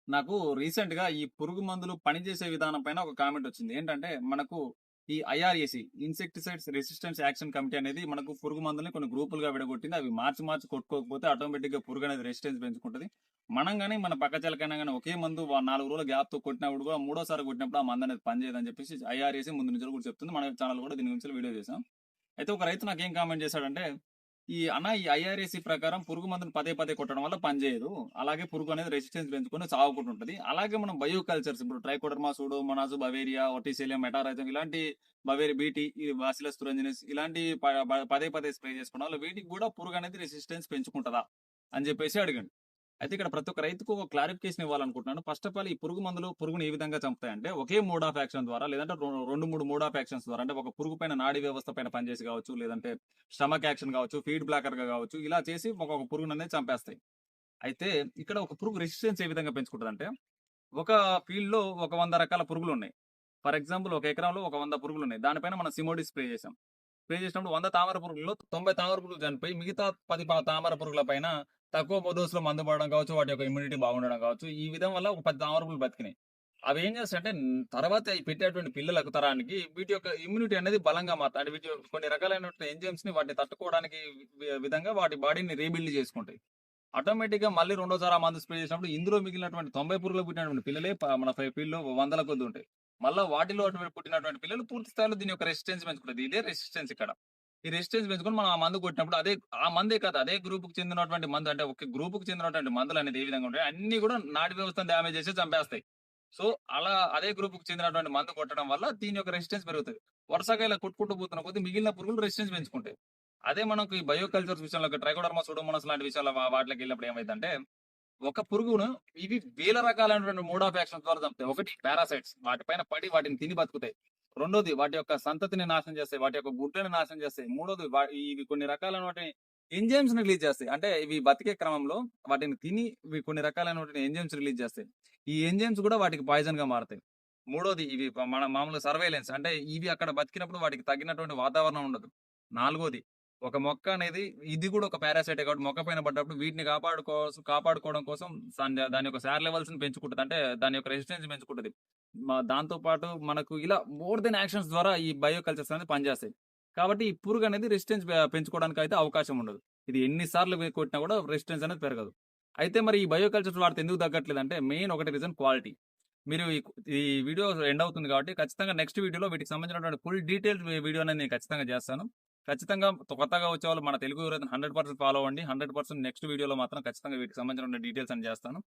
నాకు రీసెంట్‌గా ఈ పురుగు మందులు పనిచేసే విధానం పైన ఒక కామెంట్ వచ్చింది. ఏంటంటే, మనకు ఈ ఐఆర్ఏసీ ఇన్సెక్టిసైడ్స్ రెసిస్టెన్స్ యాక్షన్ కమిటీ అనేది మనకు పురుగు మందుల్ని కొన్ని గ్రూపులుగా విడగొట్టింది. అవి మార్చి కొట్టుకోకపోతే ఆటోమేటిక్‌గా పురుగు అనేది రెసిస్టెన్స్ పెంచుకుంటది. మనం గాని మన పక్క చెలకైనా గాని ఒకే మందు 4 రోజుల గ్యాప్‌తో కొట్టినప్పుడు కూడా మూడోసారి కొట్టినప్పుడు ఆ మందు అనేది పనిచేయదని చెప్పేసి ఐఆర్ఏసీ ముందు నుంచి కూడా చెప్తుంది. మన ఛానెల్ కూడా దీని గురించి వీడియో చేసాం. అయితే ఒక రైతు నాకేం కామెంట్ చేశాడంటే, ఈ ఐఆర్ఏసీ ప్రకారం పురుగు మందుని పదే కొట్టడం వల్ల పనిచేయదు. అలాగే పురుగు అనేది రెసిస్టెన్స్ పెంచుకొని సావకుంటుంటది. అలాగే మనం బయో కల్చర్స్ ఇప్పుడు ట్రైకోడర్మా, సూడోమోనాస్, బవేరియా, వర్టిసెలియం, మెటారైజం ఇలాంటి బీటీ, ఈ బాసిల్లస్ తురింజిన్సిస్ ఇలాంటి పదే స్ప్రే చేసుకోవడం వల్ల వీటికి కూడా పురుగు అనేది రెసిస్టెన్స్ పెంచుకుంటదా? అని చెప్పేసి అడిగాడు. అయితే ఇక్కడ ప్రతి ఒక్క రైతుకు ఒక క్లారిఫికేషన్ ఇవ్వాలనుకుంటున్నాను. ఫస్ట్ ఆఫ్ ఆల్ ఈ పురుగు మందులు పురుగుని ఏ విధంగా చంపుతాయంటే ఒకే మోడ్ ఆఫ్ యాక్షన్ ద్వారా లేదంటే 2, 3 మోడ్ ఆఫ్ యాక్షన్స్ ద్వారా అంటే ఒక పురుగు పైన నాడీ వ్యవస్థ పైన పనిచేసి కావచ్చు, లేదంటే స్టమక్ యాక్షన్ కావచ్చు, ఫీడ్ బ్లాకర్‌గా కావచ్చు, ఇలా చేసి ఒక్కొక్క పురుగుననేది చంపేస్తాయి. అయితే ఇక్కడ ఒక పురుగు రెసిస్టెన్స్ ఏ విధంగా పెంచుకుంటదంటే, ఒక ఫీల్డ్‌లో ఒక 100 రకాల పురుగులున్నాయి. ఫర్ ఎగ్జాంపుల్ ఒక ఎకరంలో ఒక 100 పురుగులున్నాయి. దానిపైన మనం సిమోడిస్ స్ప్రే చేసాం. స్ప్రే చేసినప్పుడు 100 తామర పురుగుల్లో 90 తామర పురుగులు చనిపోయి మిగతా 10 తామర పురుగుల పైన తక్కువ డోస్‌లో మందు పడడం కావచ్చు, వాటి యొక్క ఇమ్యూనిటీ బాగుండడం కావచ్చు. ఈ విధం వల్ల ఒక 10 తామర పురుగులు బతికినాయి. అవేం చేస్తాయంటే తర్వాత ఈ పెట్టేటువంటి పిల్లలకు తరానికి వీటి యొక్క ఇమ్యూనిటీ అనేది బలంగా మారుతాయి. అంటే వీటి యొక్క కొన్ని రకాలైనటువంటి ఎంజైమ్స్‌ని వాటిని తట్టుకోవడానికి విధంగా వాటి బాడీని రీబిల్డ్ చేసుకుంటాయి. ఆటోమేటిక్‌గా మళ్ళీ రెండోసారి ఆ మందు స్ప్రే చేసినప్పుడు ఇందులో మిగిలినటువంటి 90 పురుగులకు పుట్టినటువంటి పిల్లలే మన ఫీల్డ్‌లో వందల కొద్దీ ఉంటాయి. మళ్ళా వాటిలో అటువంటి పుట్టినటువంటి పిల్లలు పూర్తి స్థాయిలో దీని యొక్క రెసిస్టెన్స్ పెంచుకుంటది. ఇదే రెసిస్టెన్స్ ఇక్కడ. ఈ రెసిస్టెన్స్ పెంచుకొని మనం ఆ మందు కొట్టినప్పుడు ఆ మందే కాదు అదే గ్రూప్‌కి చెందినటువంటి మందు అంటే ఒక గ్రూప్‌కి చెందినటువంటి మందులనేది ఏ విధంగా ఉంటాయి అన్నీ కూడా నాడీ వ్యవస్థను డ్యామేజ్ చేసి చంపేస్తాయి. సో, అలా అదే గ్రూప్‌కి చెందినటువంటి మందు కొట్టడం వల్ల దీని యొక్క రెసిస్టెన్స్ పెరుగుతది. వరుసగా ఇలా కొట్టుకుంటూ పోతున్న కొద్దీ మిగిలిన పురుగులు రెసిస్టెన్స్ పెంచుకుంటాయి. అదే మనకు ఈ బయో కల్చర్స్ విషయంలో ట్రైకోడర్మా, సూడోమోనాస్ లాంటి విషయాల వాటిలకెళ్ళినప్పుడు ఏమైద్దంటే, ఒక పురుగును ఇవి వేల రకాలైనటువంటి మోడ్ ఆఫ్ యాక్షన్స్ ద్వారా చంపుతాయి. ఒకటి పారాసైట్స్ వాటిపైన పడి వాటిని తిని బతుకుతాయి. రెండోది వాటి యొక్క సంతతిని నాశనం చేస్తాయి. వాటి యొక్క గుడ్లను నాశనం చేస్తాయి. మూడోది ఇవి కొన్ని రకాలైనటువంటి ఎంజైమ్స్‌ని రిలీజ్ చేస్తాయి. అంటే ఇవి బతికే క్రమంలో వాటిని తిని ఇవి కొన్ని రకాలైనటువంటి ఎంజైమ్స్ రిలీజ్ చేస్తాయి. ఈ ఎంజైమ్స్ కూడా వాటికి పాయిజన్‌గా మారతాయి. మూడోది ఇవి మన మామూలుగా సర్వేలెన్స్ అంటే ఇవి అక్కడ బతికినప్పుడు వాటికి తగినటువంటి వాతావరణం ఉండదు. నాలుగోది ఒక మొక్క అనేది ఇది కూడా ఒక పారాసైటే కాబట్టి మొక్క పైన పడ్డప్పుడు వీటిని కాపాడుకోవడం కోసం దాని యొక్క సార్ లెవెల్స్‌ని పెంచుకుంటది. అంటే దాని యొక్క రెసిస్టెన్స్ పెంచుకుంటది. దాంతో పాటు మనకు ఇలా మోర్ దెన్ యాక్షన్స్ ద్వారా ఈ బయో కల్చర్స్ అనేది పనిచేస్తాయి. కాబట్టి ఈ పురుగు అనేది రెసిస్టెన్స్ పెంచుకోవడానికి అయితే అవకాశం ఉండదు. ఇది ఎన్ని సార్లు కొట్టినా కూడా రెసిస్టెన్స్ అనేది పెరగదు. అయితే మరి ఈ బయో కల్చర్స్ వాడితే ఎందుకు తగ్గట్లేదంటే మెయిన్ ఒకటి రీజన్ క్వాలిటీ. మీరు ఈ వీడియో ఎండ్ అవుతుంది కాబట్టి ఖచ్చితంగా నెక్స్ట్ వీడియోలో వీటికి సంబంధించినటువంటి ఫుల్ డీటెయిల్డ్ వీడియో అనేది నేను ఖచ్చితంగా చేస్తాను. ఖచ్చితంగా కొత్తగా వచ్చేవాళ్ళు మన తెలుగు యువతను 100% ఫాలో అవ్వండి. 100% నెక్స్ట్ వీడియోలో మాత్రం ఖచ్చితంగా వీటికి సంబంధించిన డీటెయిల్స్ అని చేస్తాను.